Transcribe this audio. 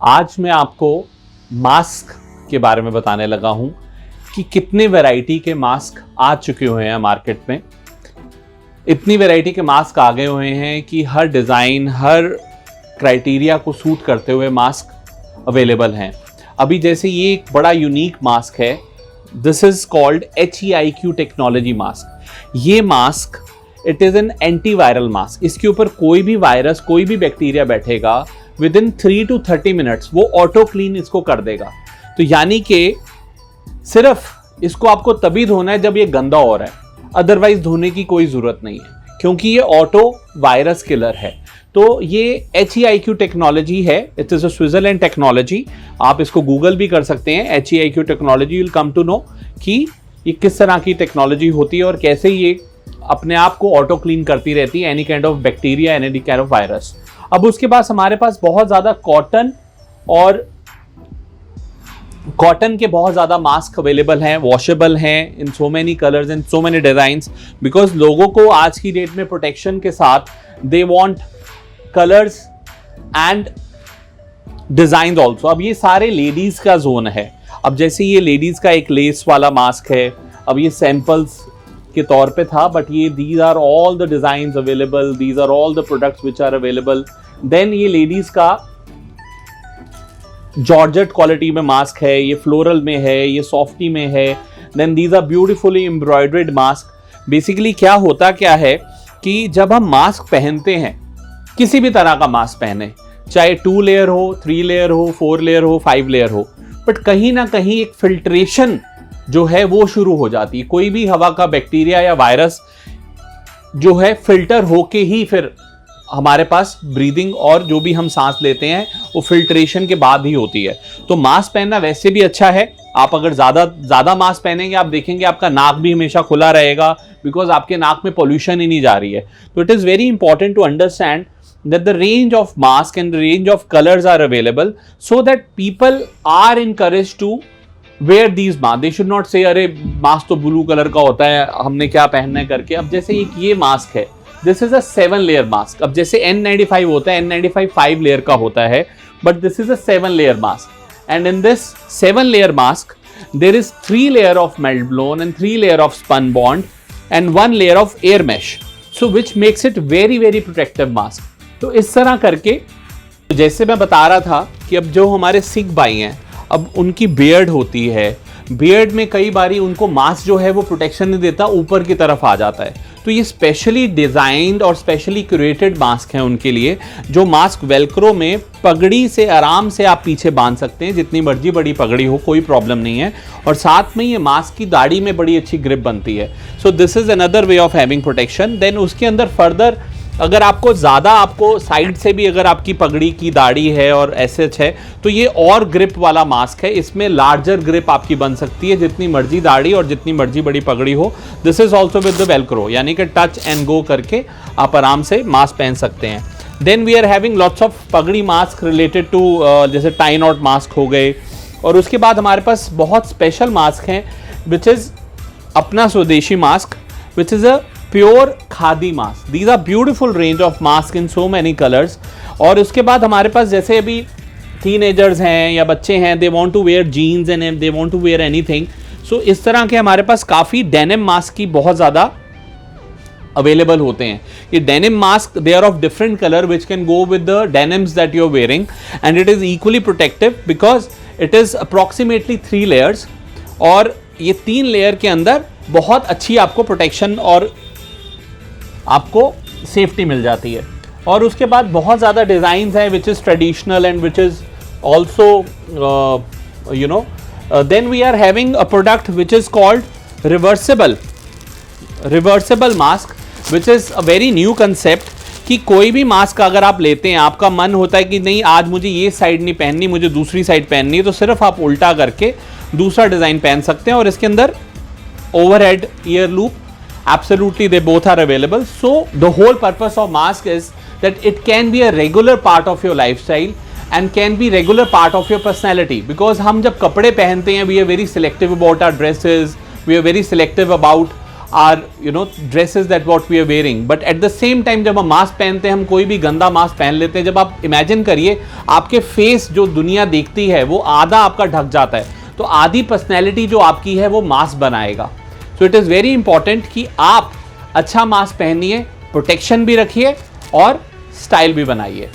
आज मैं आपको मास्क के बारे में बताने लगा हूं कि कितने वैरायटी के मास्क आ चुके हुए हैं मार्केट में। इतनी वैरायटी के मास्क आ गए हुए हैं कि हर डिज़ाइन, हर क्राइटेरिया को सूट करते हुए मास्क अवेलेबल हैं। अभी जैसे ये एक बड़ा यूनिक मास्क है, this is called HEIQ technology mask. ये mask it is an antiviral mask. इसके ऊपर कोई भी वायरस, कोई भी बैक्टीरिया बैठेगा, विद इन 3 to 30 मिनट्स वो ऑटो क्लीन इसको कर देगा। तो यानी कि सिर्फ इसको आपको तभी धोना है जब ये गंदा हो रहा है, अदरवाइज धोने की कोई ज़रूरत नहीं है, क्योंकि ये ऑटो वायरस किलर है। तो ये HEIQ टेक्नोलॉजी है, it is a Switzerland technology. आप इसको गूगल भी कर सकते हैं, HEIQ technology. Will come to know कि ये किस तरह की टेक्नोलॉजी होती है और कैसे ये अपने आप को ऑटो क्लीन करती रहती है any kind of bacteria, any kind of virus. अब उसके बाद हमारे पास बहुत ज़्यादा कॉटन के बहुत ज़्यादा मास्क अवेलेबल हैं, वॉशेबल हैं in so many colours and so many designs, because लोगों को आज की डेट में प्रोटेक्शन के साथ they want colours and design also. अब ये सारे लेडीज़ का जोन है। अब जैसे ये लेडीज़ का एक लेस वाला मास्क है, अब ये सैम्पल्स के तौर पे था, बट ये these are all the designs available, these are all the products which are available. Then ये लेडीज़ का जॉर्जेट क्वालिटी में मास्क है, ये फ्लोरल में है, ये सॉफ्टी में है। Then these are beautifully embroidered mask. Basically क्या है कि जब हम मास्क पहनते हैं, किसी भी तरह का मास्क पहने, चाहे 2 लेयर हो, 3 लेयर हो, 4 लेयर हो, 5 लेयर हो, बट कहीं ना कहीं एक फिल्ट्रेशन जो है वो शुरू हो जाती है। कोई भी हवा का बैक्टीरिया या वायरस जो है फिल्टर होके ही फिर हमारे पास ब्रीदिंग और जो भी हम सांस लेते हैं वो फिल्ट्रेशन के बाद ही होती है। तो मास्क पहनना वैसे भी अच्छा है। आप अगर ज़्यादा मास्क पहनेंगे, आप देखेंगे आपका नाक भी हमेशा खुला रहेगा, बिकॉज आपके नाक में पोल्यूशन ही नहीं जा रही है। तो it is very important to understand that the range of mask and the range of colors are available, so that people are encouraged to wear these masks. They should not say अरे mask तो blue colour का होता है, हमने क्या पहनना है करके। अब जैसे एक ये मास्क है, this is a 7 layer mask. अब जैसे N95 होता है, N95 5 लेयर का होता है, but this is a 7 layer mask. And in this 7 layer mask there is 3 layer of melt blown and 3 layer of spun bond and 1 layer of air mesh, so which makes it very very protective mask. तो इस तरह करके, जैसे मैं बता रहा था कि अब जो हमारे सिख भाई हैं, अब उनकी बियर्ड होती है, बियर्ड में कई बारी उनको मास्क जो है वो प्रोटेक्शन नहीं देता, ऊपर की तरफ आ जाता है। तो ये स्पेशली डिज़ाइंड और स्पेशली क्यूरेटेड मास्क हैं उनके लिए, जो मास्क वेलक्रो में पगड़ी से आराम से आप पीछे बांध सकते हैं, जितनी मर्जी बड़ी पगड़ी हो, कोई प्रॉब्लम नहीं है। और साथ में ये मास्क की दाढ़ी में बड़ी अच्छी ग्रिप बनती है। So this is another way of having protection. Then उसके अंदर फर्दर अगर आपको ज़्यादा, आपको साइड से भी अगर आपकी पगड़ी की दाढ़ी है और ऐसे है, तो ये और ग्रिप वाला मास्क है। इसमें लार्जर ग्रिप आपकी बन सकती है, जितनी मर्जी दाढ़ी और जितनी मर्जी बड़ी पगड़ी हो। This is also with the Velcro, यानी कि टच एंड गो करके आप आराम से मास्क पहन सकते हैं। Then we are having lots of pagdi mask related to, जैसे टाई नॉट मास्क हो गए। और उसके बाद हमारे पास बहुत स्पेशल मास्क हैं, विच इज़ अपना swadeshi mask, which is a pure khadi mask. These are beautiful range of mask in so many colours. और उसके बाद हमारे पास जैसे अभी टीनेजर्स हैं या बच्चे हैं, they want to wear jeans and they want to wear anything, so इस तरह के हमारे पास काफ़ी डेनिम मास्क की बहुत ज़्यादा अवेलेबल होते हैं। ये denim mask, they are of different colour which can go with the denims that you are wearing, and it is equally protective because it is approximately 3 layers. और ये 3 लेयर के अंदर बहुत अच्छी आपको प्रोटेक्शन और आपको सेफ्टी मिल जाती है। और उसके बाद बहुत ज़्यादा डिज़ाइंस हैं which is traditional and which is also you know. Then we are having a product which is called reversible mask, which is a very new concept. कि कोई भी मास्क अगर आप लेते हैं, आपका मन होता है कि नहीं आज मुझे ये साइड नहीं पहननी, मुझे दूसरी साइड पहननी है, तो सिर्फ आप उल्टा करके दूसरा डिज़ाइन पहन सकते हैं। और इसके अंदर overhead year loop, absolutely they both are available. So the whole purpose of mask is that it can be a regular part of your lifestyle and can be regular part of your personality, because हम जब कपड़े पहनते हैं, we are very selective about our dresses, we are very selective about our dresses that what we are wearing, but at the same time जब हम mask पहनते हैं, हम कोई भी गंदा मास्क पहन लेते हैं, जब आप इमेजिन करिए आपके फेस जो दुनिया देखती है वो आधा आपका ढक जाता है, तो आधी पर्सनैलिटी जो आपकी है वो मास्क बनाएगा। So it is very important कि आप अच्छा मास्क पहनिए, प्रोटेक्शन भी रखिए और स्टाइल भी बनाइए।